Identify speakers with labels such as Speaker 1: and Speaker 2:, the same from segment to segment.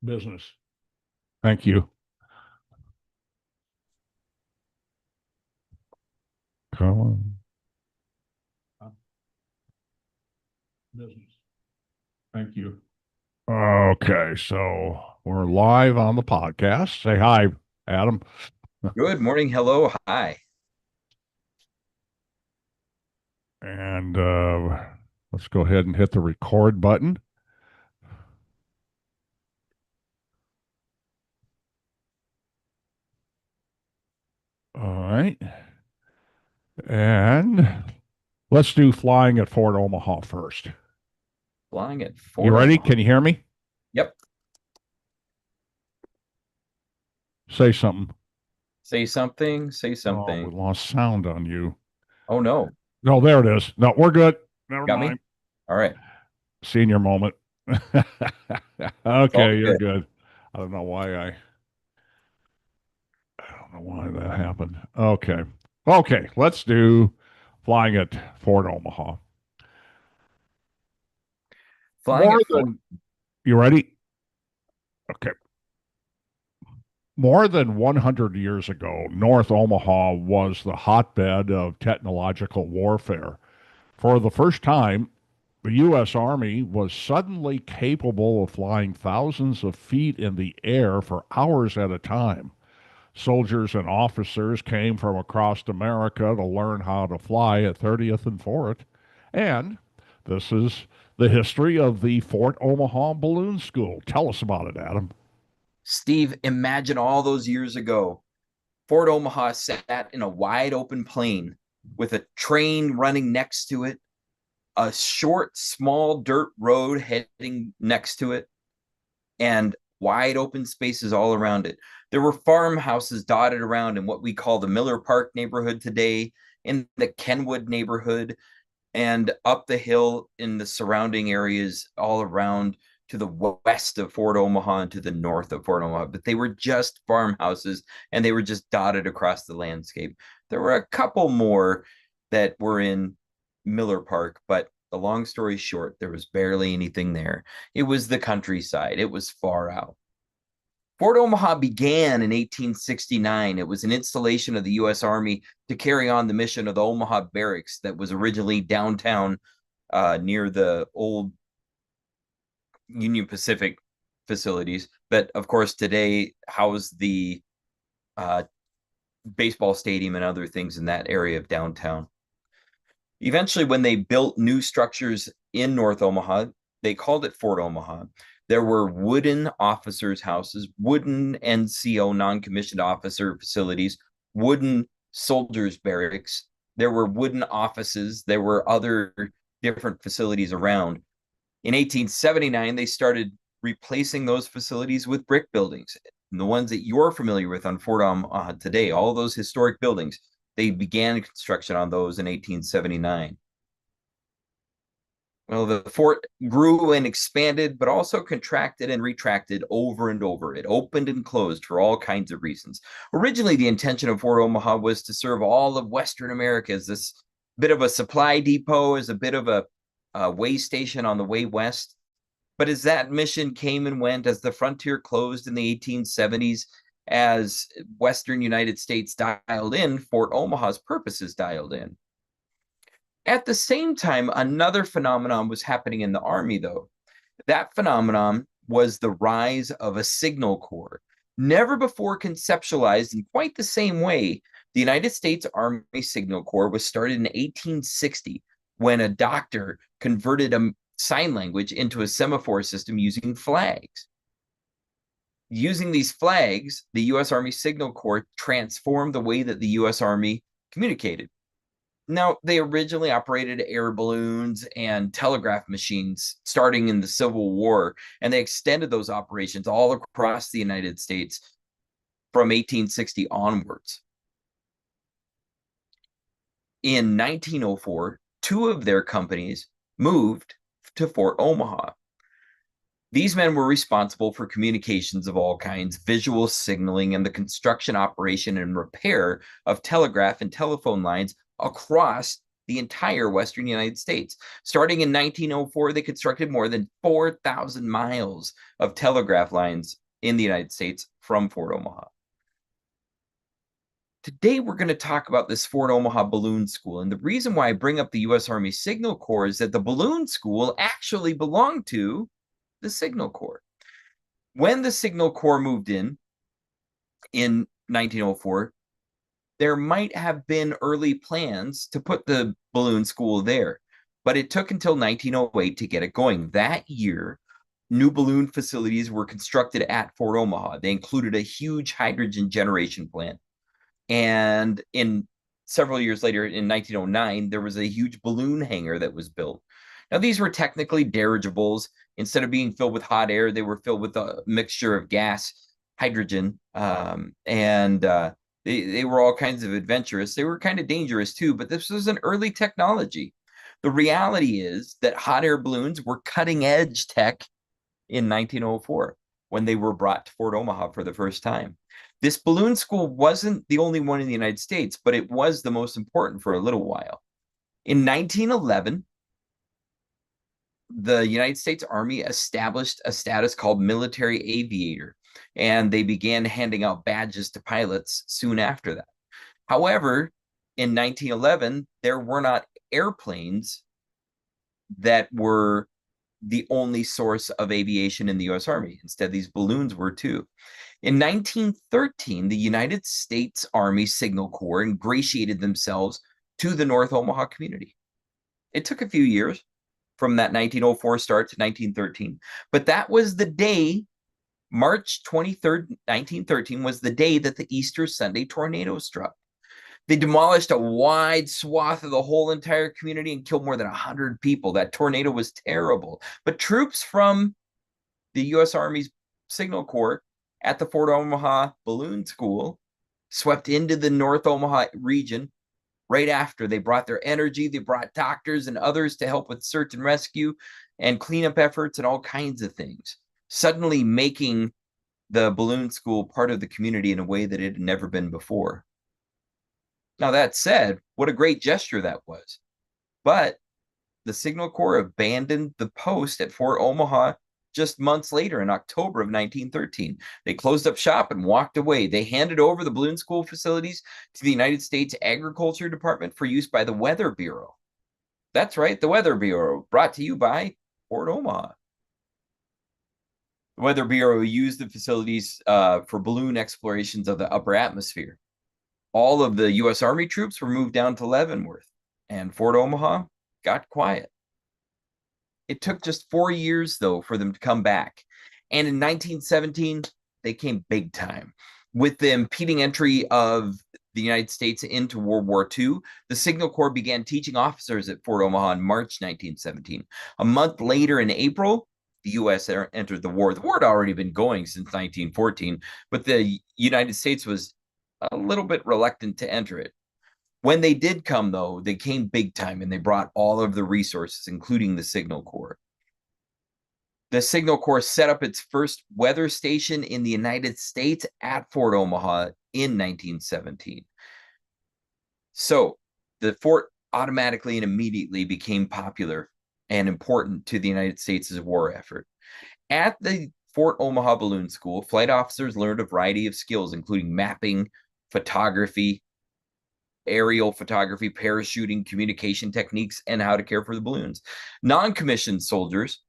Speaker 1: Business. Thank you. Come on. Business. Thank you. Okay, so we're live on the podcast. Say hi, Adam.
Speaker 2: Good morning. Hello. Hi.
Speaker 1: And let's go ahead and hit the record button. All right. And let's do flying at Fort Omaha first.
Speaker 2: Flying at
Speaker 1: You
Speaker 2: Fort
Speaker 1: ready?
Speaker 2: Omaha.
Speaker 1: Can you hear me?
Speaker 2: Yep.
Speaker 1: Say something.
Speaker 2: Say something. Say
Speaker 1: Oh, we
Speaker 2: something.
Speaker 1: lost sound on you.
Speaker 2: Oh, no.
Speaker 1: No, there it is. No, we're good. Never
Speaker 2: Got me?
Speaker 1: mind.
Speaker 2: All right.
Speaker 1: Senior moment.
Speaker 2: It's all
Speaker 1: Okay, you're
Speaker 2: good.
Speaker 1: good. I don't know why I don't know why that happened. Okay. Okay, let's do flying at Fort Omaha.
Speaker 2: Flying
Speaker 1: More
Speaker 2: at Fort.
Speaker 1: than you ready? Okay. More than 100 years ago, North Omaha was the hotbed of technological warfare. For the first time, the U.S. Army was suddenly capable of flying thousands of feet in the air for hours at a time. Soldiers and officers came from across America to learn how to fly at 30th and Fort. And this is the history of the Fort Omaha Balloon School. Tell us about it, Adam.
Speaker 2: Steve, imagine all those years ago. Fort Omaha sat in a wide open plain with a train running next to it, a short, small dirt road heading next to it, and wide open spaces all around it. There were farmhouses dotted around in what we call the Miller Park neighborhood today, in the Kenwood neighborhood, and up the hill in the surrounding areas all around to the west of Fort Omaha and to the north of Fort Omaha. But they were just farmhouses and they were just dotted across the landscape. There were a couple more that were in Miller Park, but the long story short, there was barely anything there. It was the countryside, it was far out. Fort Omaha began in 1869. It was an installation of the U.S. Army to carry on the mission of the Omaha Barracks that was originally downtown near the old Union Pacific facilities that, of course, today house the uh, baseball stadium and other things in that area of downtown. Eventually, when they built new structures in North Omaha, they called it Fort Omaha. There were wooden officers' houses, wooden NCO non-commissioned officer facilities, wooden soldiers' barracks. There were wooden offices. There were other different facilities around. In 1879, they started replacing those facilities with brick buildings. And the ones that you're familiar with on Fort Omaha today, all those historic buildings, they began construction on those in 1879. Well, the fort grew and expanded, but also contracted and retracted over and over. It opened and closed for all kinds of reasons. Originally, the intention of Fort Omaha was to serve all of Western America as this bit of a supply depot, as a bit of a way station on the way west. But as that mission came and went, as the frontier closed in the 1870s, as Western United States dialed in, Fort Omaha's purposes dialed in. At the same time, another phenomenon was happening in the Army, though. That phenomenon was the rise of a signal corps. Never before conceptualized in quite the same way, the United States Army Signal Corps was started in 1860 when a doctor converted a sign language into a semaphore system using flags. Using these flags, the U.S. Army Signal Corps transformed the way that the U.S. Army communicated. Now, they originally operated air balloons and telegraph machines starting in the Civil War, and they extended those operations all across the United States from 1860 onwards. In 1904, two of their companies moved to Fort Omaha. These men were responsible for communications of all kinds, visual signaling, and the construction, operation, and repair of telegraph and telephone lines across the entire western United States. Starting in 1904, they constructed more than 4,000 miles of telegraph lines in the United States from Fort Omaha. Today, we're going to talk about this Fort Omaha Balloon School. And the reason why I bring up the U.S. Army Signal Corps is that the Balloon School actually belonged to the Signal Corps. When the Signal Corps moved in 1904, there might have been early plans to put the balloon school there, but it took until 1908 to get it going. That year, new balloon facilities were constructed at Fort Omaha. They included a huge hydrogen generation plant. And in several years later, in 1909, there was a huge balloon hangar that was built. Now, these were technically dirigibles. Instead of being filled with hot air, they were filled with a mixture of gas, hydrogen, they were all kinds of adventurous. They were kind of dangerous too, but this was an early technology. The reality is that hot air balloons were cutting edge tech in 1904 when they were brought to Fort Omaha for the first time. This balloon school wasn't the only one in the United States, but it was the most important for a little while. In 1911, the United States Army established a status called military aviator, and they began handing out badges to pilots soon after that. However, in 1911, there were not airplanes that were the only source of aviation in the U.S. Army. Instead, these balloons were too. In 1913, the United States Army Signal Corps ingratiated themselves to the North Omaha community. It took a few years from that 1904 start to 1913, but that was the day, March 23rd, 1913, was the day that the Easter Sunday tornado struck. They demolished a wide swath of the whole entire community and killed more than 100 people. That tornado was terrible. But troops from the U.S. Army's Signal Corps at the Fort Omaha Balloon School swept into the North Omaha region right after. They brought their energy. They brought doctors and others to help with search and rescue and cleanup efforts and all kinds of things, suddenly making the balloon school part of the community in a way that it had never been before. Now, that said, what a great gesture that was. But the Signal Corps abandoned the post at Fort Omaha just months later in October of 1913. They closed up shop and walked away. They handed over the balloon school facilities to the United States Agriculture Department for use by the Weather Bureau. That's right, the Weather Bureau, brought to you by Fort Omaha. The Weather Bureau used the facilities for balloon explorations of the upper atmosphere. All of the U.S. Army troops were moved down to Leavenworth, and Fort Omaha got quiet. It took just 4 years, though, for them to come back. And in 1917, they came big time. With the impending entry of the United States into World War II, the Signal Corps began teaching officers at Fort Omaha in March 1917. A month later, in April, the U.S. entered the war. The war had already been going since 1914, but the United States was a little bit reluctant to enter it. When they did come, though, they came big time, and they brought all of the resources, including the Signal Corps. The Signal Corps set up its first weather station in the United States at Fort Omaha in 1917. So the fort automatically and immediately became popular and important to the United States' war effort. At the Fort Omaha Balloon School, flight officers learned a variety of skills, including mapping, photography, aerial photography, parachuting, communication techniques, and how to care for the balloons. Non-commissioned soldiers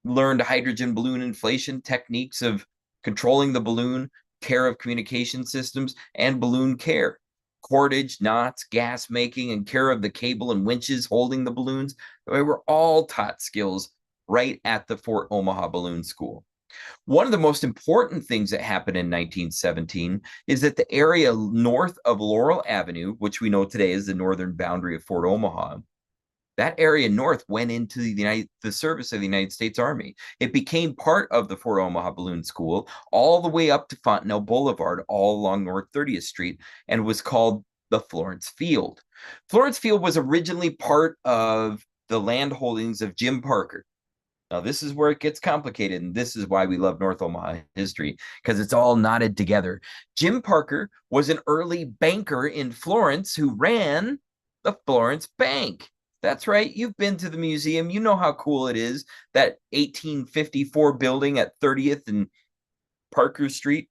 Speaker 2: learned hydrogen balloon inflation techniques of controlling the balloon, care of communication systems, and balloon care. Cordage, knots, gas making, and care of the cable and winches holding the balloons. They were all taught skills right at the Fort Omaha Balloon School. One of the most important things that happened in 1917 is that the area north of Laurel Avenue, which we know today is the northern boundary of Fort Omaha, that area north went into the service of the United States Army. It became part of the Fort Omaha Balloon School all the way up to Fontenelle Boulevard, all along North 30th Street, and was called the Florence Field. Florence Field was originally part of the land holdings of Jim Parker. Now, this is where it gets complicated, and this is why we love North Omaha history, because it's all knotted together. Jim Parker was an early banker in Florence who ran The Florence Bank. That's right. You've been to the museum. You know how cool it is. That 1854 building at 30th and Parker Street.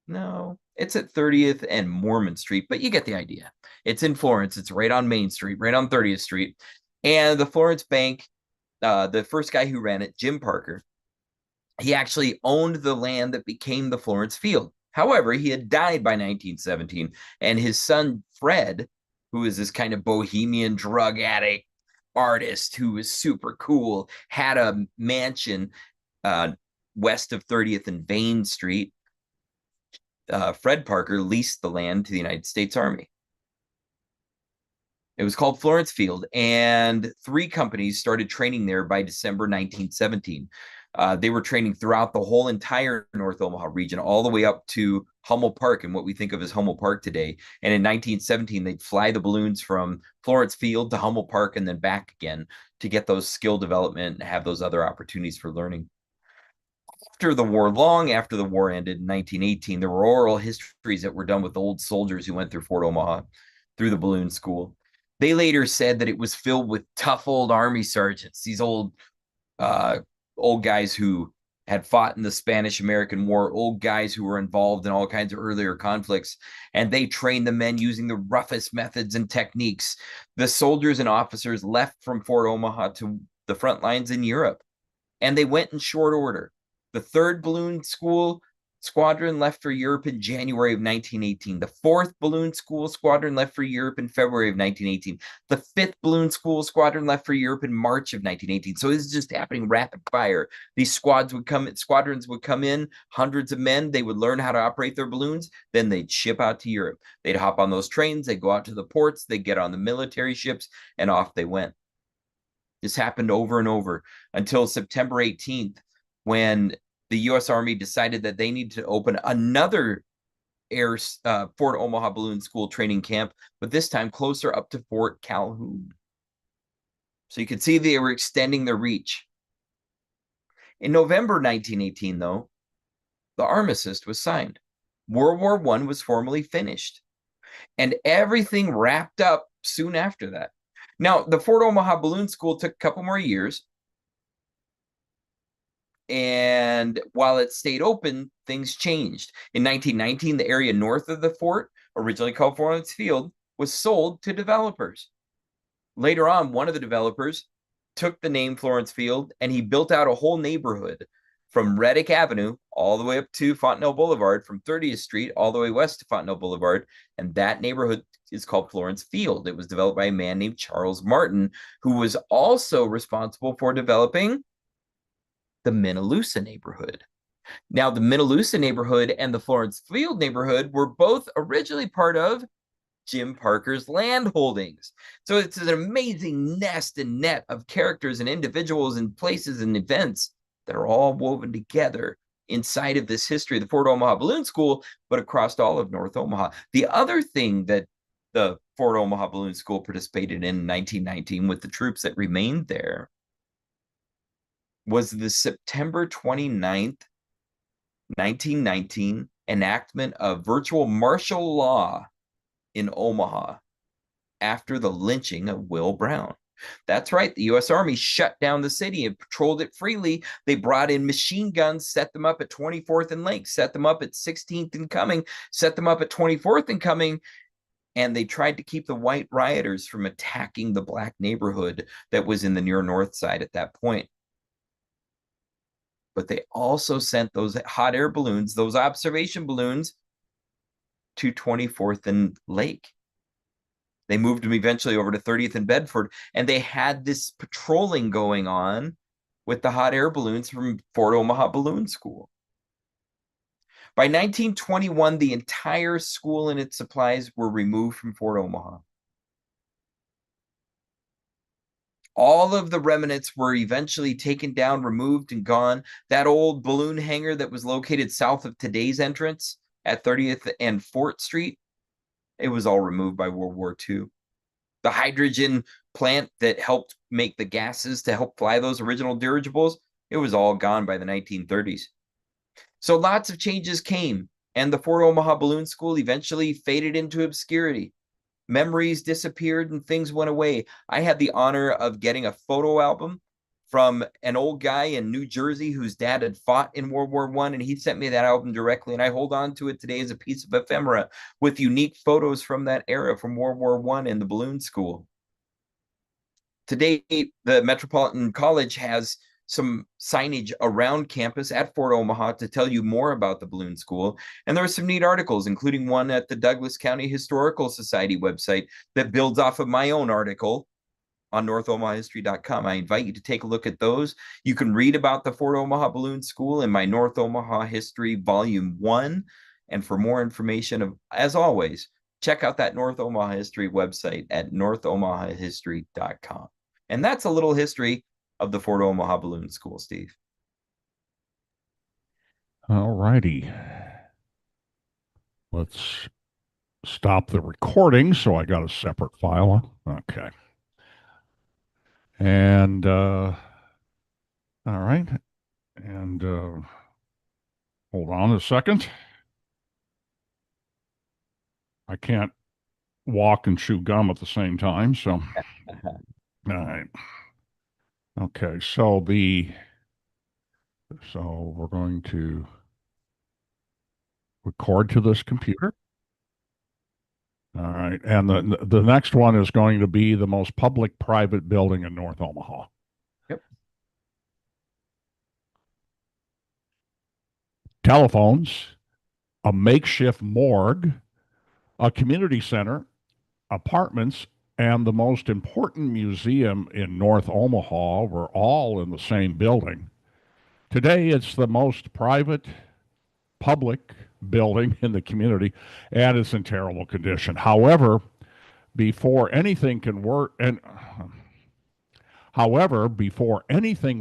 Speaker 2: No, it's at 30th and Mormon Street, but you get the idea. It's in Florence. It's right on Main Street, right on 30th Street. And the Florence Bank, the first guy who ran it, Jim Parker, he actually owned the land that became the Florence Field. However, he had died by 1917, and his son, Fred, who is this kind of bohemian drug addict artist who was super cool, had a mansion west of 30th and Vane Street. Fred Parker leased the land to the United States Army. It was called Florence Field, and 3 companies started training there by December 1917. They were training throughout the whole entire North Omaha region, all the way up to Hummel Park and what we think of as Hummel Park today. And in 1917, they'd fly the balloons from Florence Field to Hummel Park and then back again to get those skill development and have those other opportunities for learning. After the war, long after the war ended in 1918, there were oral histories that were done with old soldiers who went through Fort Omaha, through the balloon school. They later said that it was filled with tough old Army sergeants, these old guys who had fought in the Spanish-American War, old guys who were involved in all kinds of earlier conflicts, and they trained the men using the roughest methods and techniques. The soldiers and officers left from Fort Omaha to the front lines in Europe, and they went in short order. The 3rd Balloon School Squadron left for Europe in January of 1918. The 4th Balloon School Squadron left for Europe in February of 1918. The 5th Balloon School Squadron left for Europe in March of 1918. So this is just happening rapid fire. These squadrons would come in, hundreds of men. They would learn how to operate their balloons. Then they'd ship out to Europe. They'd hop on those trains. They'd go out to the ports. They'd get on the military ships, and off they went. This happened over and over until September 18th, when the U.S. Army decided that they needed to open another Fort Omaha Balloon School training camp, but this time closer up to Fort Calhoun. So you could see they were extending their reach. In November 1918, though, the armistice was signed. World War I was formally finished, and everything wrapped up soon after that. Now, the Fort Omaha Balloon School took a couple more years, and while it stayed open, things changed. In 1919, the area north of the fort, originally called Florence Field, was sold to developers. Later on, one of the developers took the name Florence Field, and he built out a whole neighborhood from Reddick Avenue all the way up to Fontenelle Boulevard, from 30th Street all the way west to Fontenelle Boulevard, and that neighborhood is called Florence Field. It was developed by a man named Charles Martin, who was also responsible for developing the Minnelusa neighborhood. Now, the Minnelusa neighborhood and the Florence Field neighborhood were both originally part of Jim Parker's land holdings. So it's an amazing nest and net of characters and individuals and places and events that are all woven together inside of this history of the Fort Omaha Balloon School, but across all of North Omaha. The other thing that the Fort Omaha Balloon School participated in 1919 with the troops that remained there was the September 29th, 1919 enactment of virtual martial law in Omaha after the lynching of Will Brown. That's right. The U.S. Army shut down the city and patrolled it freely. They brought in machine guns, set them up at 24th and Lake, set them up at 16th and Cumming, set them up at 24th and Cumming, and they tried to keep the white rioters from attacking the black neighborhood that was in the near north side at that point. But they also sent those hot air balloons, those observation balloons, to 24th and Lake. They moved them eventually over to 30th and Bedford, and they had this patrolling going on with the hot air balloons from Fort Omaha Balloon School. By 1921, the entire school and its supplies were removed from Fort Omaha. All of the remnants were eventually taken down, removed, and gone. That old balloon hangar that was located south of today's entrance at 30th and Fort Street, it was all removed by World War II. The hydrogen plant that helped make the gases to help fly those original dirigibles, it was all gone by the 1930s. So lots of changes came, and the Fort Omaha Balloon School eventually faded into obscurity. memories disappeared and things went away. I had the honor of getting a photo album from an old guy in New Jersey whose dad had fought in World War I, and he sent me that album directly, and I hold on to it today as a piece of ephemera with unique photos from that era, from World War I in the balloon school. Today, the Metropolitan College has some signage around campus at Fort Omaha to tell you more about the balloon school. And there are some neat articles, including one at the Douglas County Historical Society website that builds off of my own article on northomahahistory.com. I invite you to take a look at those. You can read about the Fort Omaha Balloon School in my North Omaha History Volume 1. And for more information, as always, check out that North Omaha History website at northomahahistory.com. And that's a little history of the Fort Omaha Balloon School, Steve.
Speaker 1: All righty. Let's stop the recording so I got a separate file. Okay. And all right. And hold on a second. I can't walk and chew gum at the same time, so all right. Okay, so we're going to record to this computer. All right, and the next one is going to be the most public private building in North Omaha.
Speaker 2: Yep.
Speaker 1: Telephones, a makeshift morgue, a community center, apartments, and the most important museum in North Omaha were all in the same building. Today, it's the most private public building in the community, and it's in terrible condition. Before anything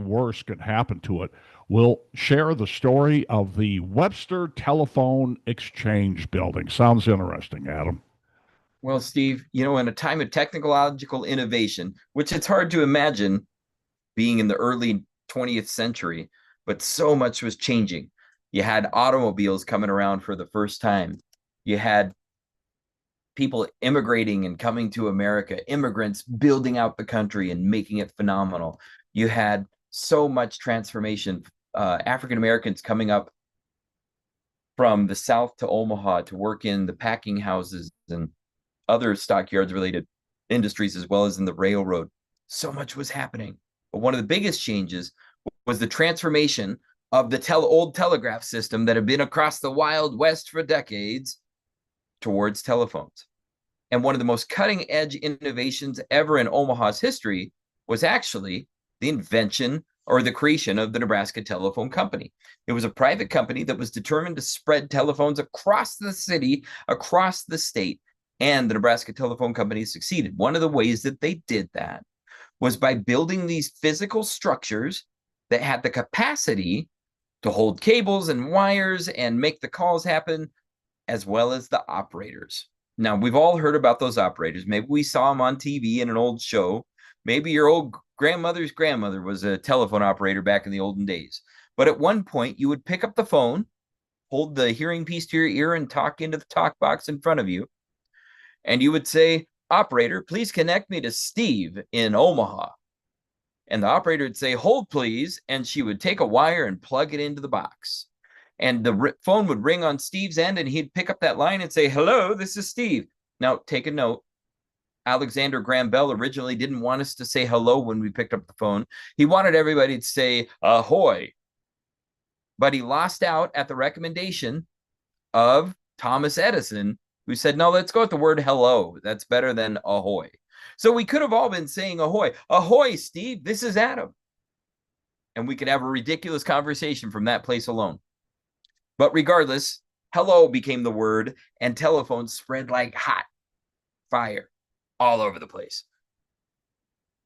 Speaker 1: worse can happen to it, we'll share the story of the Webster Telephone Exchange Building. Sounds interesting, Adam.
Speaker 2: Well, Steve, in a time of technological innovation, which it's hard to imagine being in the early 20th century, but so much was changing. You had automobiles coming around for the first time. You had people immigrating and coming to America, immigrants building out the country and making it phenomenal. You had so much transformation, African Americans coming up from the South to Omaha to work in the packing houses and other stockyards related industries, as well as in the railroad. So much was happening. But one of the biggest changes was the transformation of the old telegraph system that had been across the Wild West for decades towards telephones. And one of the most cutting edge innovations ever in Omaha's history was actually the invention or the creation of the Nebraska Telephone Company. It was a private company that was determined to spread telephones across the city, across the state, and the Nebraska Telephone Company succeeded. One of the ways that they did that was by building these physical structures that had the capacity to hold cables and wires and make the calls happen, as well as the operators. Now, we've all heard about those operators. Maybe we saw them on TV in an old show. Maybe your old grandmother's grandmother was a telephone operator back in the olden days. But at one point, you would pick up the phone, hold the hearing piece to your ear, and talk into the talk box in front of you. And you would say, "Operator, please connect me to Steve in Omaha." And the operator would say, "Hold, please." And she would take a wire and plug it into the box. And the phone would ring on Steve's end, and he'd pick up that line and say, "Hello, this is Steve." Now, take a note. Alexander Graham Bell originally didn't want us to say hello when we picked up the phone. He wanted everybody to say ahoy. But he lost out at the recommendation of Thomas Edison, who said, "No, let's go with the word hello. That's better than ahoy." So we could have all been saying ahoy. "Ahoy, Steve, this is Adam." And we could have a ridiculous conversation from that place alone. But regardless, hello became the word, and telephones spread like hot fire all over the place.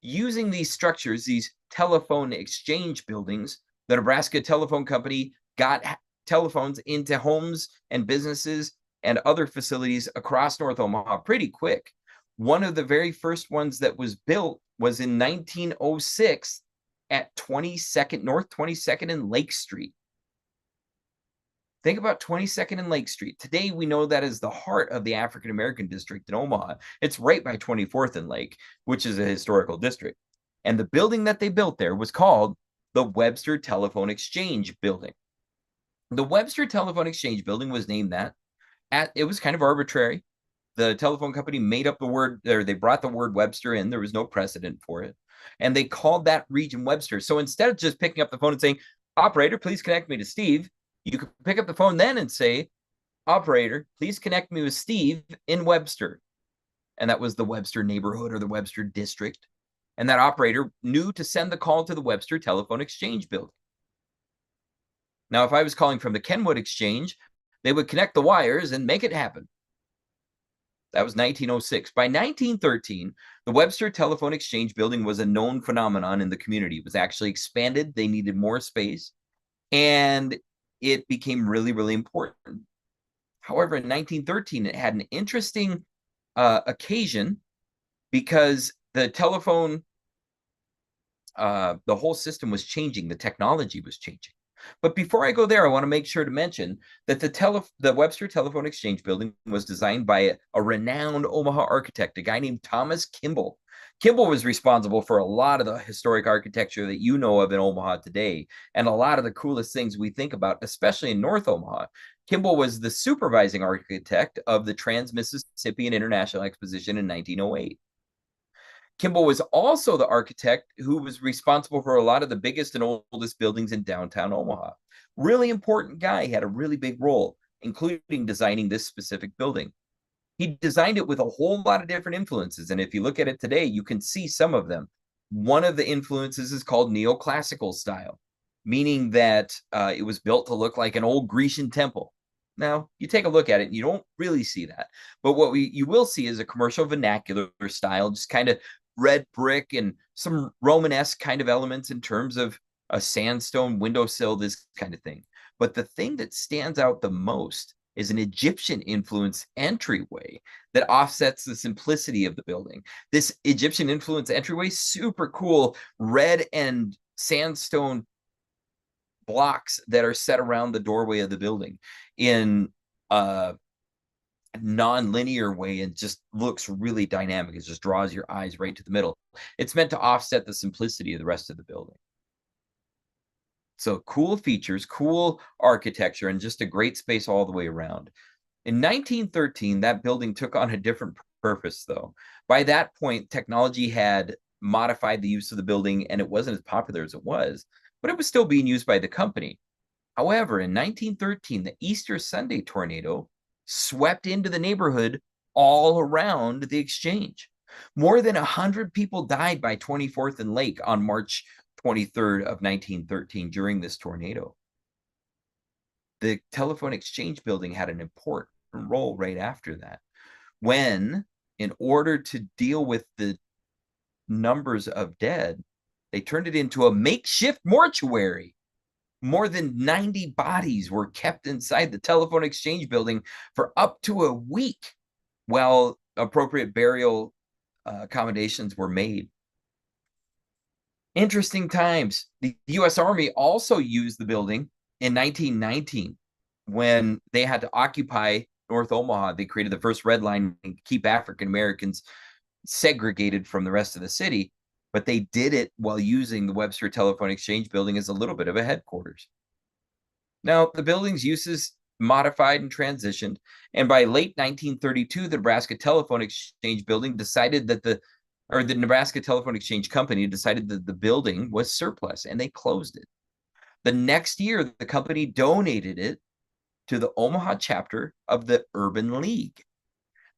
Speaker 2: Using these structures, these telephone exchange buildings, the Nebraska Telephone Company got telephones into homes and businesses and other facilities across North Omaha pretty quick. One of the very first ones that was built was in 1906 at North 22nd and Lake Street. Think about 22nd and Lake Street. Today, we know that is the heart of the African American district in Omaha. It's right by 24th and Lake, which is a historical district. And the building that they built there was called the Webster Telephone Exchange Building. The Webster Telephone Exchange Building was named that. It was kind of arbitrary. The telephone company made up the word, or they brought the word Webster in. There was no precedent for it. And they called that region Webster. So instead of just picking up the phone and saying, operator, please connect me to Steve, you could pick up the phone then and say, operator, please connect me with Steve in Webster. And that was the Webster neighborhood or the Webster district. And that operator knew to send the call to the Webster Telephone Exchange Building. Now, if I was calling from the Kenwood Exchange, they would connect the wires and make it happen. That was 1906. By 1913, the Webster Telephone Exchange Building was a known phenomenon in the community. It was actually expanded. They needed more space, and it became really, really important. However, in 1913, it had an interesting occasion because the telephone, the whole system was changing. The technology was changing. But before I go there, I want to make sure to mention that the Webster Telephone Exchange Building was designed by a renowned Omaha architect, a guy named Thomas Kimball. Kimball was responsible for a lot of the historic architecture that you know of in Omaha today, and a lot of the coolest things we think about, especially in North Omaha. Kimball was the supervising architect of the Trans-Mississippian International Exposition in 1908. Kimball was also the architect who was responsible for a lot of the biggest and oldest buildings in downtown Omaha. Really important guy. He had a really big role, including designing this specific building. He designed it with a whole lot of different influences. And if you look at it today, you can see some of them. One of the influences is called neoclassical style, meaning that it was built to look like an old Grecian temple. Now, you take a look at it, and you don't really see that. But what you will see is a commercial vernacular style, just kind of red brick and some Romanesque kind of elements in terms of a sandstone windowsill, this kind of thing. But the thing that stands out the most is an Egyptian influence entryway that offsets the simplicity of the building. This Egyptian influence entryway, super cool, red and sandstone blocks that are set around the doorway of the building in non-linear way, and just looks really dynamic. It just draws your eyes right to the middle. It's meant to offset the simplicity of the rest of the building. So cool features, cool architecture, and just a great space all the way around. In 1913, that building took on a different purpose, though. By that point, technology had modified the use of the building, and it wasn't as popular as it was, but it was still being used by the company. However, in 1913, the Easter Sunday tornado swept into the neighborhood all around the exchange. More than 100 people died by 24th and Lake on March 23rd of 1913 during this tornado. The telephone exchange building had an important role right after that, when, in order to deal with the numbers of dead, they turned it into a makeshift mortuary. More than 90 bodies were kept inside the telephone exchange building for up to a week while appropriate burial accommodations were made. Interesting times. The U.S. Army also used the building in 1919 when they had to occupy North Omaha. They created the first red line and keep African Americans segregated from the rest of the city. But they did it while using the Webster Telephone Exchange Building as a little bit of a headquarters. Now, the building's uses modified and transitioned, and by late 1932, the Nebraska Telephone Exchange Building decided that the Nebraska Telephone Exchange Company decided that the building was surplus, and they closed it. The next year, the company donated it to the Omaha chapter of the Urban League.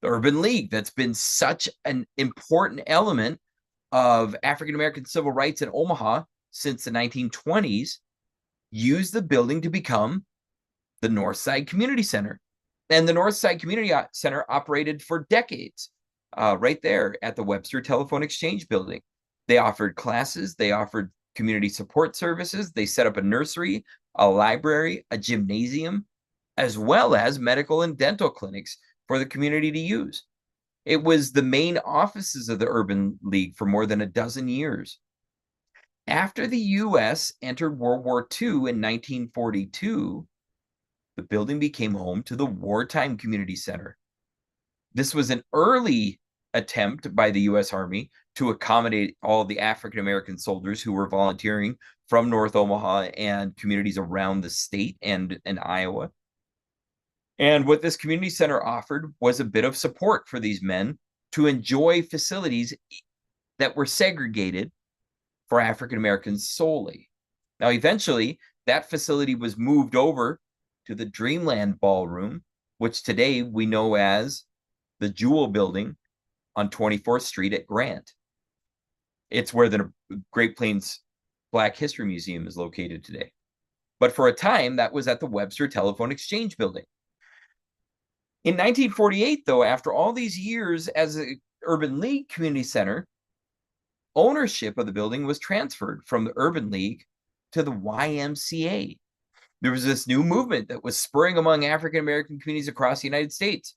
Speaker 2: The Urban League, that's been such an important element of African American civil rights in Omaha since the 1920s, used the building to become the Northside Community Center. And the Northside Community Center operated for decades right there at the Webster Telephone Exchange Building. They offered classes, they offered community support services, they set up a nursery, a library, a gymnasium, as well as medical and dental clinics for the community to use. It was the main offices of the Urban League for more than a dozen years. After the U.S. entered World War II in 1942, the building became home to the Wartime Community Center. This was an early attempt by the U.S. Army to accommodate all the African American soldiers who were volunteering from North Omaha and communities around the state and in Iowa. And what this community center offered was a bit of support for these men to enjoy facilities that were segregated for African Americans solely. Now, eventually, that facility was moved over to the Dreamland Ballroom, which today we know as the Jewel Building on 24th Street at Grant. It's where the Great Plains Black History Museum is located today. But for a time, that was at the Webster Telephone Exchange Building. In 1948, though, after all these years as an Urban League community center, ownership of the building was transferred from the Urban League to the YMCA. There was this new movement that was spurring among African American communities across the United States.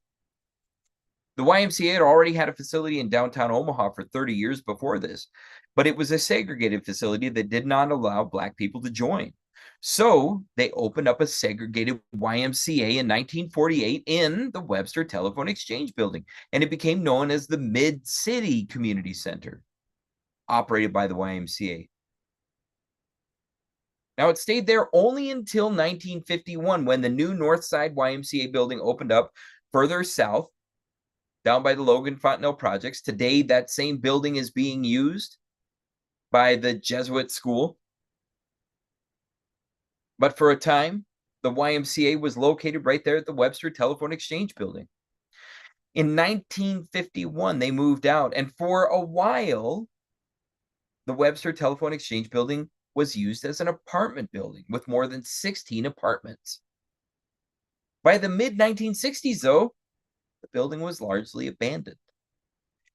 Speaker 2: The YMCA had already had a facility in downtown Omaha for 30 years before this, but it was a segregated facility that did not allow Black people to join. So they opened up a segregated YMCA in 1948 in the Webster Telephone Exchange Building, and it became known as the Mid-City Community Center, operated by the YMCA. Now, it stayed there only until 1951 when the new North Side YMCA building opened up further south, down by the Logan Fontenelle projects. Today, that same building is being used by the Jesuit school. But for a time, the YMCA was located right there at the Webster Telephone Exchange Building. In 1951, they moved out, and for a while, the Webster Telephone Exchange Building was used as an apartment building with more than 16 apartments. By the mid-1960s, though, the building was largely abandoned.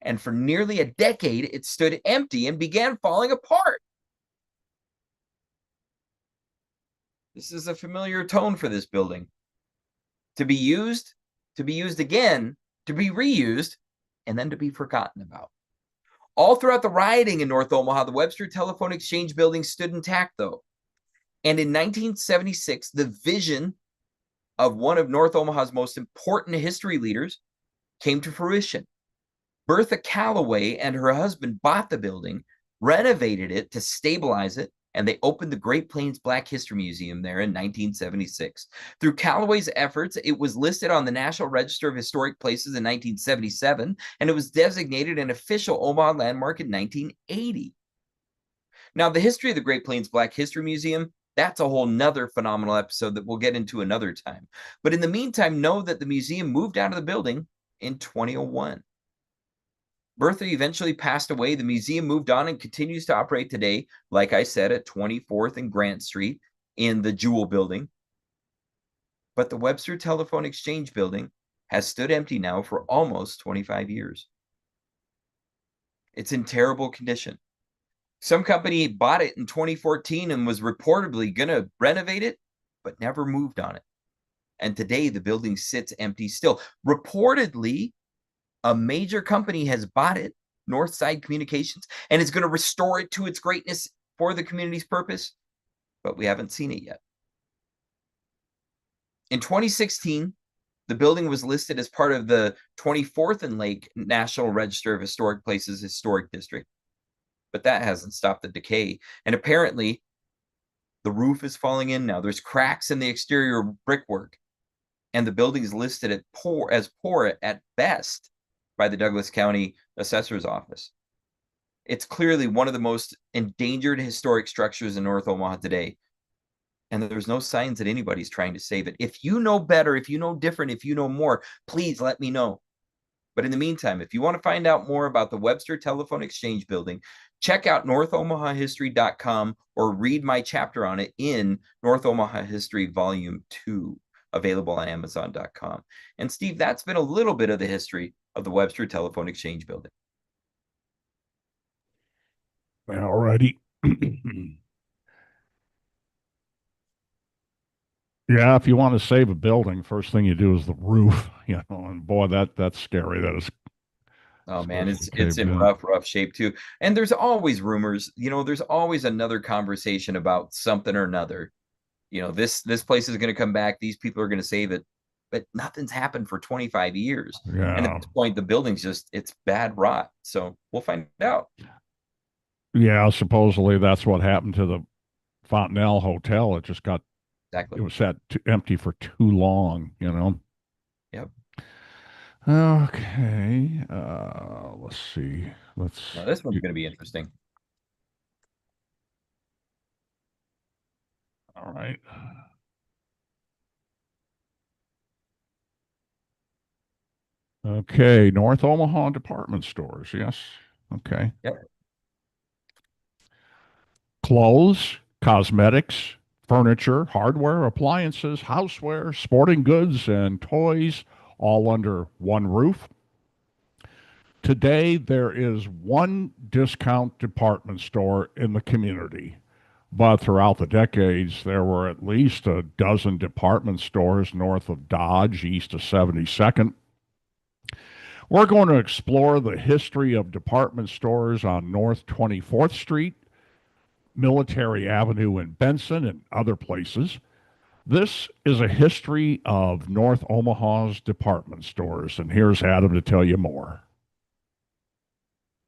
Speaker 2: And for nearly a decade, it stood empty and began falling apart. This is a familiar tone for this building. To be used again, to be reused, and then to be forgotten about. All throughout the rioting in North Omaha, the Webster Telephone Exchange Building stood intact, though. And in 1976, the vision of one of North Omaha's most important history leaders came to fruition. Bertha Calloway and her husband bought the building, renovated it to stabilize it, and they opened the Great Plains Black History Museum there in 1976. Through Calloway's efforts, it was listed on the National Register of Historic Places in 1977, and it was designated an official Omaha landmark in 1980. Now, the history of the Great Plains Black History Museum, that's a whole nother phenomenal episode that we'll get into another time. But in the meantime, know that the museum moved out of the building in 2001. Bertha eventually passed away. The museum moved on and continues to operate today, like I said, at 24th and Grant Street in the Jewel Building. But the Webster Telephone Exchange Building has stood empty now for almost 25 years. It's in terrible condition. Some company bought it in 2014 and was reportedly going to renovate it, but never moved on it. And today the building sits empty still. Reportedly, a major company has bought it, Northside Communications, and is going to restore it to its greatness for the community's purpose, but we haven't seen it yet. In 2016, the building was listed as part of the 24th and Lake National Register of Historic Places Historic District, but that hasn't stopped the decay. And apparently, the roof is falling in now. There's cracks in the exterior brickwork, and the building is listed as poor at best by the Douglas County Assessor's Office. It's clearly one of the most endangered historic structures in North Omaha today. And there's no signs that anybody's trying to save it. If you know better, if you know different, if you know more, please let me know. But in the meantime, if you want to find out more about the Webster Telephone Exchange Building, check out NorthOmahaHistory.com or read my chapter on it in North Omaha History Volume 2, available on Amazon.com. And Steve, that's been a little bit of the history of the Webster Telephone Exchange Building.
Speaker 1: Alrighty. Yeah, if you want to save a building, first thing you do is the roof, and boy, that's scary. That is.
Speaker 2: Oh man, it's in rough shape too. And there's always rumors, there's always another conversation about something or another. this place is going to come back. These people are going to save it, but nothing's happened for 25 years. And at
Speaker 1: Yeah.
Speaker 2: this point, the building's it's bad rot. So we'll find out.
Speaker 1: Yeah, supposedly that's what happened to the Fontenelle Hotel. It
Speaker 2: Exactly.
Speaker 1: was sat empty for too long.
Speaker 2: Yep.
Speaker 1: Okay. Let's see.
Speaker 2: Now this one's going to be interesting.
Speaker 1: All right. Okay. North Omaha department stores. Yes. Okay.
Speaker 2: Yep.
Speaker 1: Clothes, cosmetics, furniture, hardware, appliances, houseware, sporting goods, and toys all under one roof. Today, there is one discount department store in the community, but throughout the decades, there were at least a dozen department stores north of Dodge, east of 72nd. We're going to explore the history of department stores on North 24th Street, Military Avenue in Benson, and other places. This is a history of North Omaha's department stores, and here's Adam to tell you more.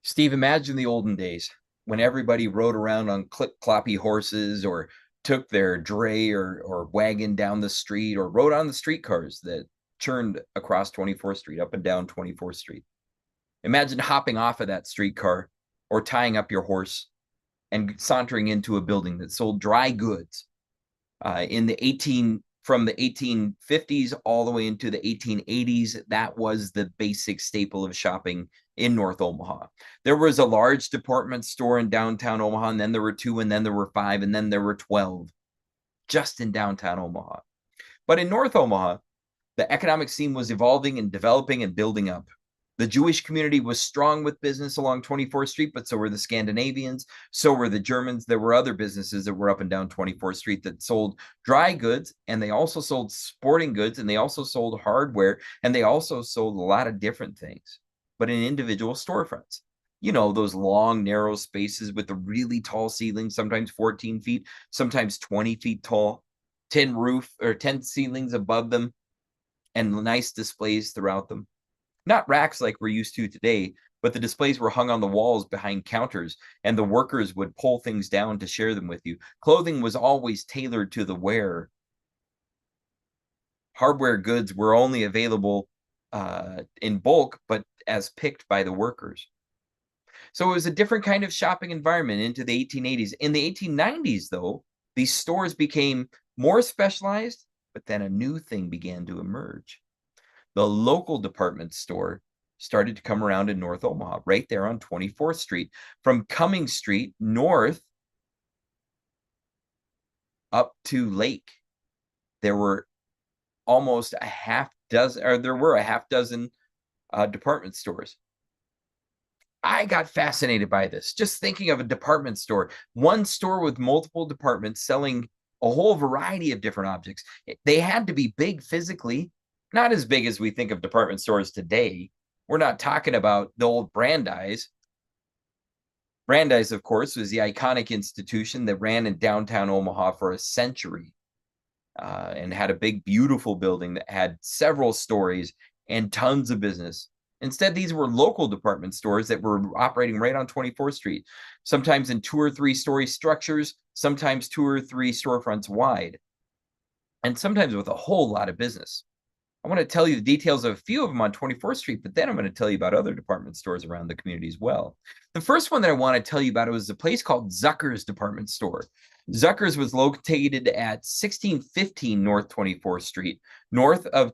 Speaker 2: Steve, imagine the olden days when everybody rode around on clip-cloppy horses or took their dray or wagon down the street or rode on the streetcars that churned across 24th Street, up and down 24th Street. Imagine hopping off of that streetcar or tying up your horse and sauntering into a building that sold dry goods from the 1850s all the way into the 1880s. That was the basic staple of shopping in North Omaha. There was a large department store in downtown Omaha, and then there were 2, and then there were 5, and then there were 12 just in downtown Omaha. But in North Omaha, the economic scene was evolving and developing and building up. The Jewish community was strong with business along 24th Street, but so were the Scandinavians, so were the Germans. There were other businesses that were up and down 24th Street that sold dry goods, and they also sold sporting goods, and they also sold hardware, and they also sold a lot of different things, but in individual storefronts. Those long, narrow spaces with the really tall ceilings, sometimes 14 feet, sometimes 20 feet tall, 10 ceilings above them, and nice displays throughout them. Not racks like we're used to today, but the displays were hung on the walls behind counters, and the workers would pull things down to share them with you. Clothing was always tailored to the wearer. Hardware goods were only available in bulk, but as picked by the workers. So it was a different kind of shopping environment into the 1880s. In the 1890s, though, these stores became more specialized, but then a new thing began to emerge. The local department store started to come around in North Omaha, right there on 24th Street. From Cummings Street north up to Lake, there were almost a half dozen, or there were a half dozen department stores. I got fascinated by this, just thinking of a department store, one store with multiple departments selling a whole variety of different objects. They had to be big physically, not as big as we think of department stores today. We're not talking about the old Brandeis. Brandeis, of course, was the iconic institution that ran in downtown Omaha for a century and had a big, beautiful building that had several stories and tons of business. Instead, these were local department stores that were operating right on 24th Street, sometimes in 2 or 3 story structures, sometimes 2 or 3 storefronts wide, and sometimes with a whole lot of business. I want to tell you the details of a few of them on 24th Street, but then I'm going to tell you about other department stores around the community as well. The first one that I want to tell you about was a place called Zucker's Department Store. Zucker's was located at 1615 North 24th Street, north of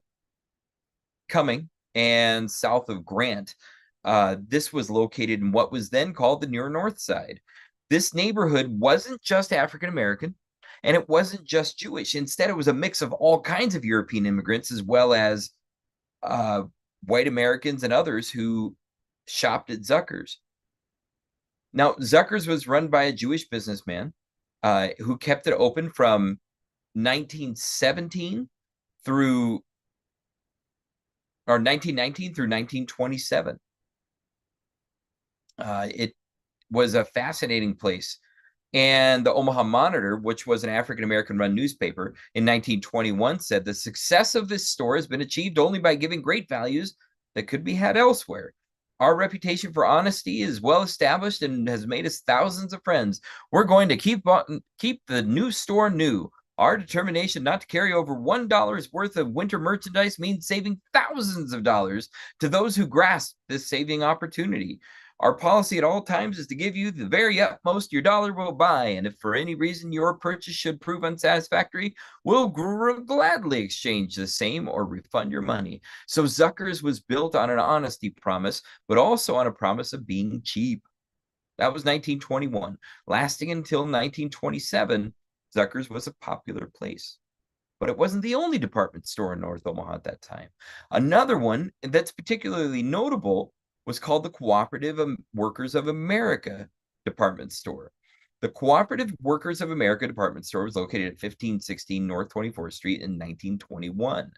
Speaker 2: Cumming and south of Grant. This was located in what was then called the Near North Side. This neighborhood wasn't just African American, and it wasn't just Jewish. Instead, it was a mix of all kinds of European immigrants, as well as white Americans and others who shopped at Zucker's. Now, Zucker's was run by a Jewish businessman who kept it open from 1917 through, or 1919 through 1927. It was a fascinating place. And the Omaha Monitor, which was an African-American run newspaper in 1921, said the success of this store has been achieved only by giving great values that could be had elsewhere. Our reputation for honesty is well established and has made us thousands of friends. We're going to keep the new store new. Our determination not to carry over $1 worth of winter merchandise means saving thousands of dollars to those who grasp this saving opportunity. Our policy at all times is to give you the very utmost your dollar will buy, and if for any reason your purchase should prove unsatisfactory, we'll gladly exchange the same or refund your money. So Zucker's was built on an honesty promise, but also on a promise of being cheap. That was 1921. Lasting until 1927, Zucker's was a popular place. But it wasn't the only department store in North Omaha at that time. Another one that's particularly notable was called the Cooperative Workers of America department store. The Cooperative Workers of America department store was located at 1516 North 24th Street in 1921.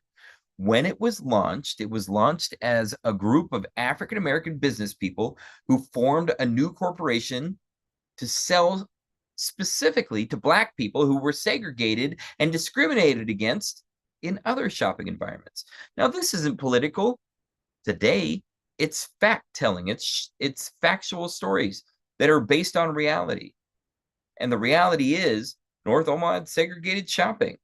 Speaker 2: When it was launched as a group of African-American business people who formed a new corporation to sell specifically to Black people who were segregated and discriminated against in other shopping environments. Now, this isn't political. Today, it's fact-telling. It's factual stories that are based on reality. And the reality is North Omaha had segregated shopping.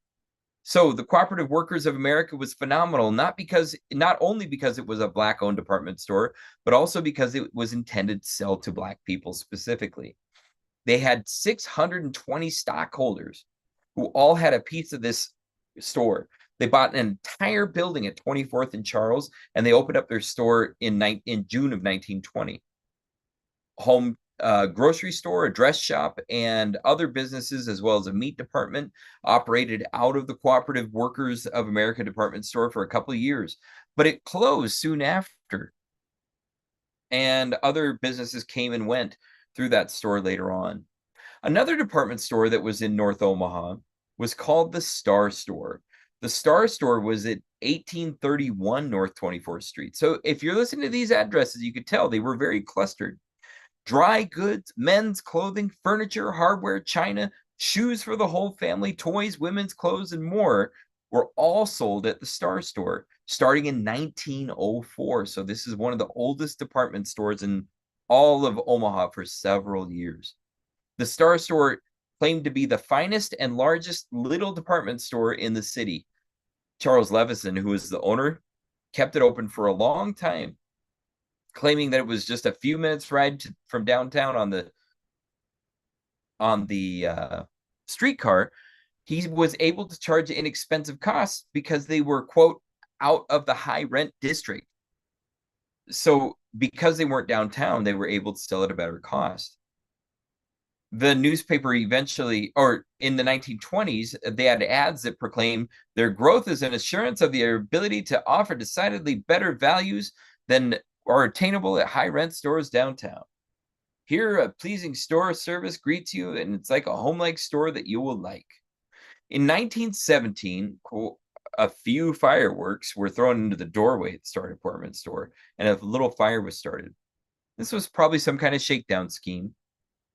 Speaker 2: So the Cooperative Workers of America was phenomenal, not only because it was a Black-owned department store, but also because it was intended to sell to Black people specifically. They had 620 stockholders who all had a piece of this store. They bought an entire building at 24th and Charles, and they opened up their store in June of 1920. Home grocery store, a dress shop, and other businesses, as well as a meat department, operated out of the Cooperative Workers of America department store for a couple of years. But it closed soon after. And other businesses came and went through that store later on. Another department store that was in North Omaha was called the Star Store. The Star Store was at 1831 North 24th Street. So if you're listening to these addresses, you could tell they were very clustered. Dry goods, men's clothing, furniture, hardware, china, shoes for the whole family, toys, women's clothes, and more were all sold at the Star Store starting in 1904. So this is one of the oldest department stores in all of Omaha for several years. The Star Store claimed to be the finest and largest little department store in the city. Charles Levison, who was the owner, kept it open for a long time, claiming that it was just a few minutes ride from downtown on the streetcar. He was able to charge inexpensive costs because they were, quote, out of the high rent district. So because they weren't downtown, they were able to sell at a better cost. The newspaper eventually, or in the 1920s, they had ads that proclaimed their growth is an assurance of their ability to offer decidedly better values than are attainable at high rent stores downtown. Here, a pleasing store service greets you, and it's like a home-like store that you will like. In 1917, a few fireworks were thrown into the doorway at the Star Department store, and a little fire was started. This was probably some kind of shakedown scheme,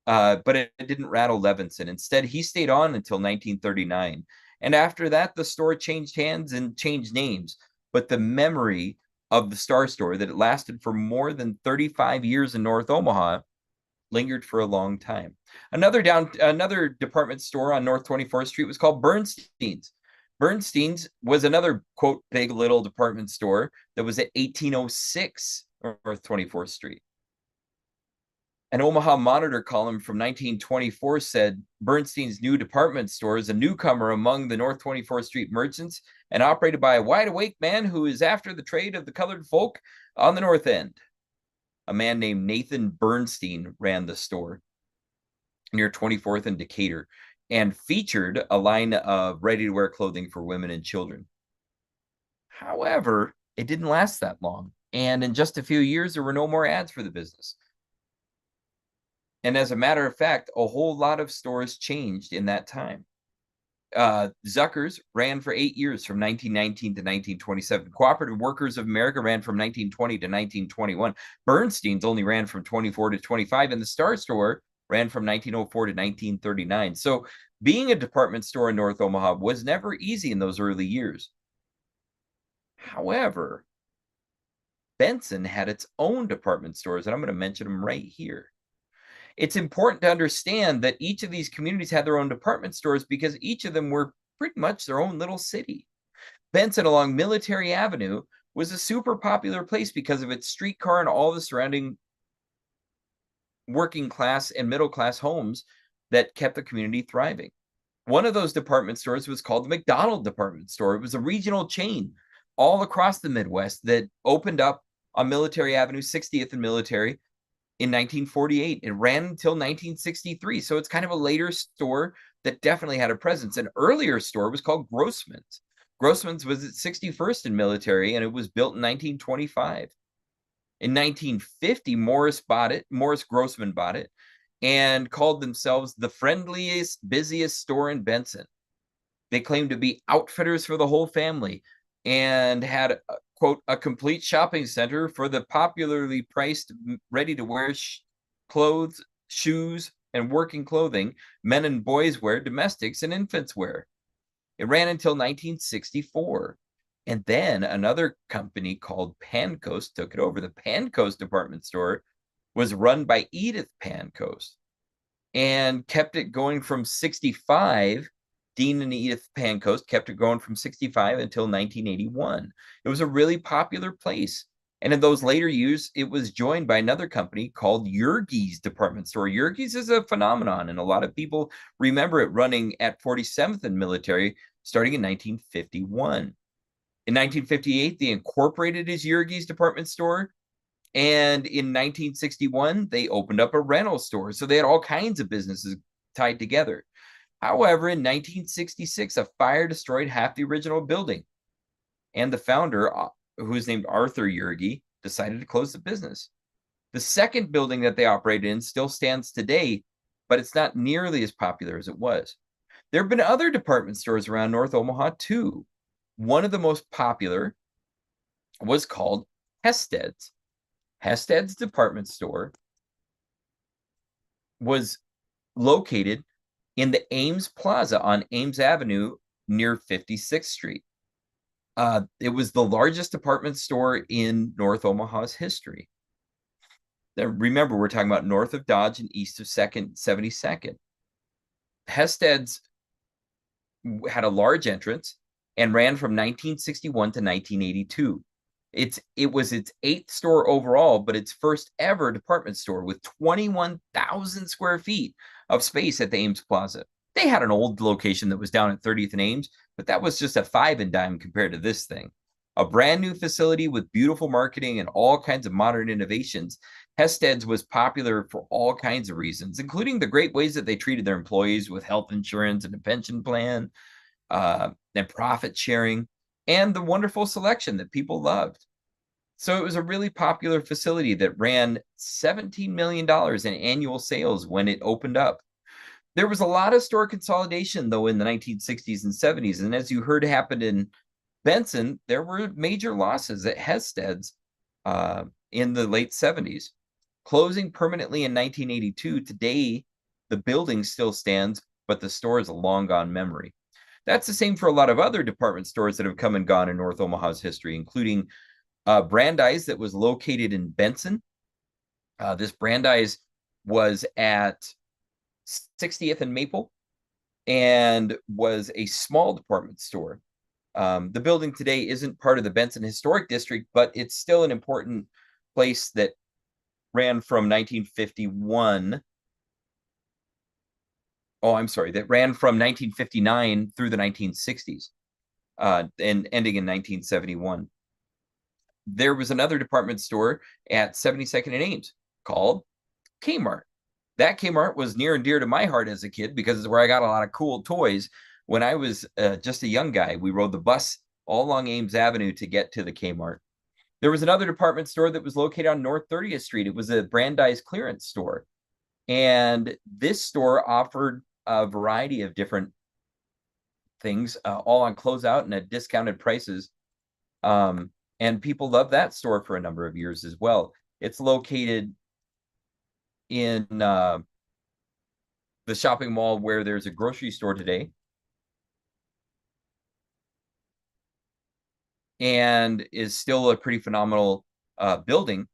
Speaker 2: but it didn't rattle Levinson. Instead, he stayed on until 1939. And after that, the store changed hands and changed names. But the memory of the Star Store, that it lasted for more than 35 years in North Omaha, lingered for a long time. Another department store on North 24th Street was called Bernstein's. Bernstein's was another, quote, big little department store that was at 1806 North 24th Street. An Omaha Monitor column from 1924 said Bernstein's new department store is a newcomer among the North 24th Street merchants and operated by a wide-awake man who is after the trade of the colored folk on the North End. A man named Nathan Bernstein ran the store near 24th and Decatur and featured a line of ready-to-wear clothing for women and children. However, it didn't last that long, and in just a few years, there were no more ads for the business. And as a matter of fact, a whole lot of stores changed in that time. Zucker's ran for 8 years from 1919 to 1927. Cooperative Workers of America ran from 1920 to 1921. Bernstein's only ran from 24 to 25. And the Star Store ran from 1904 to 1939. So being a department store in North Omaha was never easy in those early years. However, Benson had its own department stores, and I'm going to mention them right here. It's important to understand that each of these communities had their own department stores because each of them were pretty much their own little city. Benson along Military Avenue was a super popular place because of its streetcar and all the surrounding working class and middle class homes that kept the community thriving. One of those department stores was called the McDonald Department Store. It was a regional chain all across the Midwest that opened up on Military Avenue, 60th and Military in 1948. It ran until 1963. So it's kind of a later store that definitely had a presence. An earlier store was called Grossman's. Grossman's was at 61st and Military, and it was built in 1925. In 1950, Morris Grossman bought it and called themselves the friendliest, busiest store in Benson. They claimed to be outfitters for the whole family and had, quote, a complete shopping center for the popularly priced, ready-to-wear clothes, shoes, and working clothing, men and boys wear, domestics, and infants wear. It ran until 1964. And then another company called Pancoast took it over. The Pancoast department store was run by Edith Pancoast and kept it going from 65. Dean and Edith Pancoast kept it going from 65 until 1981. It was a really popular place. And in those later years, it was joined by another company called Yergis Department Store. Yergis is a phenomenon, and a lot of people remember it running at 47th and Military starting in 1951. In 1958, they incorporated as Yergis Department Store. And in 1961, they opened up a rental store. So they had all kinds of businesses tied together. However, in 1966, a fire destroyed half the original building. And the founder, who is named Arthur Yergi, decided to close the business. The second building that they operated in still stands today, but it's not nearly as popular as it was. There have been other department stores around North Omaha, too. One of the most popular was called Hested's. Hested's department store was located in the Ames Plaza on Ames Avenue near 56th Street. It was the largest department store in North Omaha's history. Now, remember, we're talking about north of Dodge and east of 72nd. Hested's had a large entrance and ran from 1961 to 1982. It was its 8th store overall, but its first ever department store with 21,000 square feet of space at the Ames Plaza. They had an old location that was down at 30th and Ames, but that was just a 5 and dime compared to this thing. A brand new facility with beautiful marketing and all kinds of modern innovations. Hested's was popular for all kinds of reasons, including the great ways that they treated their employees with health insurance and a pension plan, and profit sharing, and the wonderful selection that people loved. So it was a really popular facility that ran $17 million in annual sales when it opened up. There was a lot of store consolidation, though, in the 1960s and 70s. And as you heard happened in Benson, there were major losses at Hested's in the late 70s. Closing permanently in 1982, today the building still stands, but the store is a long gone memory. That's the same for a lot of other department stores that have come and gone in North Omaha's history, including Brandeis that was located in Benson. This Brandeis was at 60th and Maple and was a small department store. The building today isn't part of the Benson Historic District, but it's still an important place that ran from 1951. Oh, I'm sorry, that ran from 1959 through the 1960s and ending in 1971. There was another department store at 72nd and Ames called Kmart. That Kmart was near and dear to my heart as a kid because it's where I got a lot of cool toys. When I was just a young guy, we rode the bus all along Ames Avenue to get to the Kmart. There was another department store that was located on North 30th Street. It was a Brandeis clearance store. And this store offered a variety of different things, all on closeout and at discounted prices. And people loved that store for a number of years as well. It's located in the shopping mall where there's a grocery store today, and is still a pretty phenomenal building.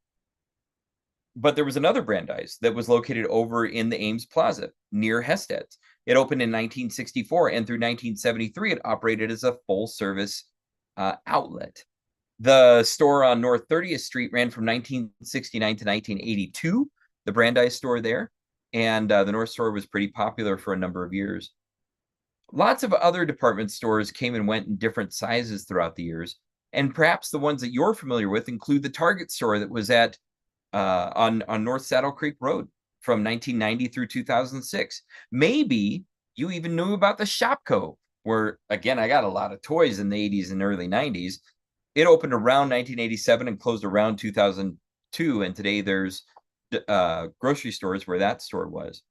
Speaker 2: But there was another Brandeis that was located over in the Ames Plaza near Hested's. It opened in 1964, and through 1973, it operated as a full service outlet. The store on North 30th Street ran from 1969 to 1982, the Brandeis store there. And the North store was pretty popular for a number of years. Lots of other department stores came and went in different sizes throughout the years. And perhaps the ones that you're familiar with include the Target store that was at on North Saddle Creek Road from 1990 through 2006. Maybe you even knew about the Shopko, where, again, I got a lot of toys in the 80s and early 90s. It opened around 1987 and closed around 2002. And today there's grocery stores where that store was.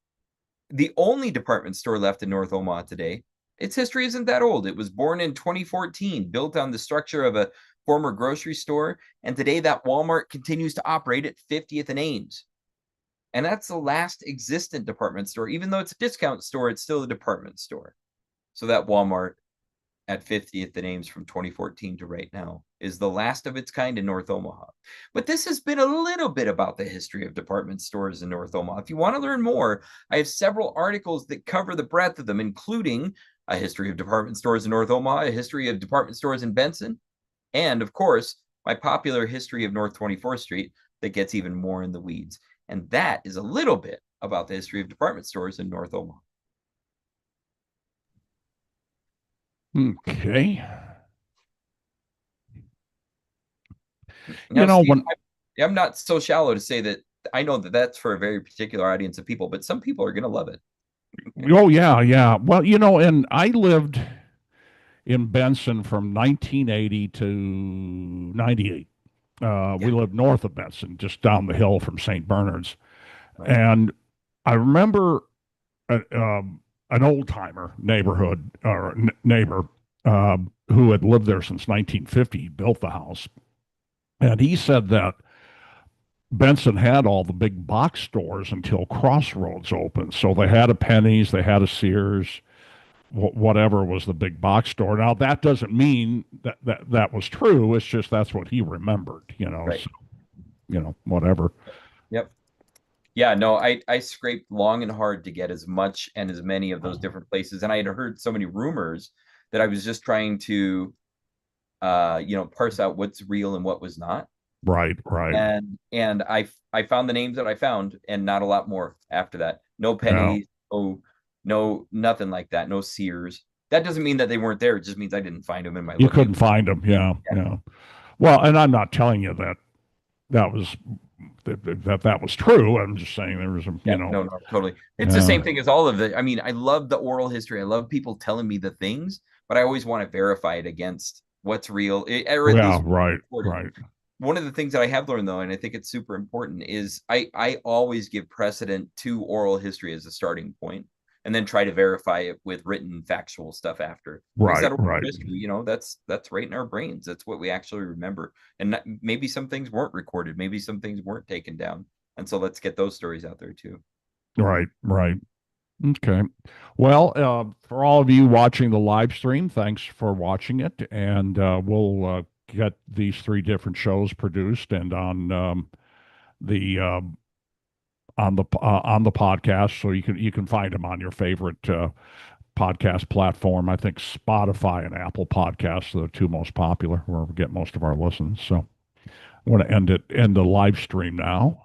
Speaker 2: The only department store left in North Omaha today, its history isn't that old. It was born in 2014, built on the structure of a former grocery store, and today that Walmart continues to operate at 50th and Ames. And that's the last existent department store. Even though it's a discount store, it's still a department store. So that Walmart at 50th and Ames from 2014 to right now is the last of its kind in North Omaha. But this has been a little bit about the history of department stores in North Omaha. If you want to learn more, I have several articles that cover the breadth of them, including a history of department stores in North Omaha, a history of department stores in Benson, and of course, my popular history of North 24th Street that gets even more in the weeds. And that is a little bit about the history of department stores in North Omaha.
Speaker 1: Okay.
Speaker 2: Now, Steve,
Speaker 1: When
Speaker 2: I'm not so shallow to say that I know that that's for a very particular audience of people, but some people are going to love it.
Speaker 1: oh yeah, yeah. Well, and I lived in Benson from 1980 to 98. We lived north of Benson, just down the hill from St. Bernard's. And I remember an old timer neighborhood or neighbor who had lived there since 1950, built the house. And he said that Benson had all the big box stores until Crossroads opened. So they had a Penny's, they had a Sears, whatever was the big box store. Now that doesn't mean that was true. It's just that's what he remembered,
Speaker 2: Right.
Speaker 1: So, whatever.
Speaker 2: Yep. Yeah, no, I scraped long and hard to get as much and as many of those different places. And I had heard so many rumors that I was just trying to parse out what's real and what was not.
Speaker 1: Right, right.
Speaker 2: And I found the names that I found, and not a lot more after that. No Pennies, no nothing like that. No Sears. That doesn't mean that they weren't there. It just means I didn't find them in my.
Speaker 1: You couldn't find them. Yeah, yeah. Well, and I'm not telling you that was that was true. I'm just saying there was
Speaker 2: no, totally. It's the same thing as all of it. I mean, I love the oral history. I love people telling me the things, but I always want to verify it against what's real. Or at least
Speaker 1: right.
Speaker 2: One of the things that I have learned, though, and I think it's super important, is I always give precedent to oral history as a starting point, and then try to verify it with written factual stuff after.
Speaker 1: Right,
Speaker 2: history, that's right in our brains. That's what we actually remember. And maybe some things weren't recorded. Maybe some things weren't taken down. And so let's get those stories out there too.
Speaker 1: Right. Okay. Well, for all of you watching the live stream, thanks for watching it. And we'll get these 3 different shows produced and on the podcast, so you can find them on your favorite podcast platform. I think Spotify and Apple Podcasts are the 2 most popular, where we get most of our listens. So I want to end the live stream now.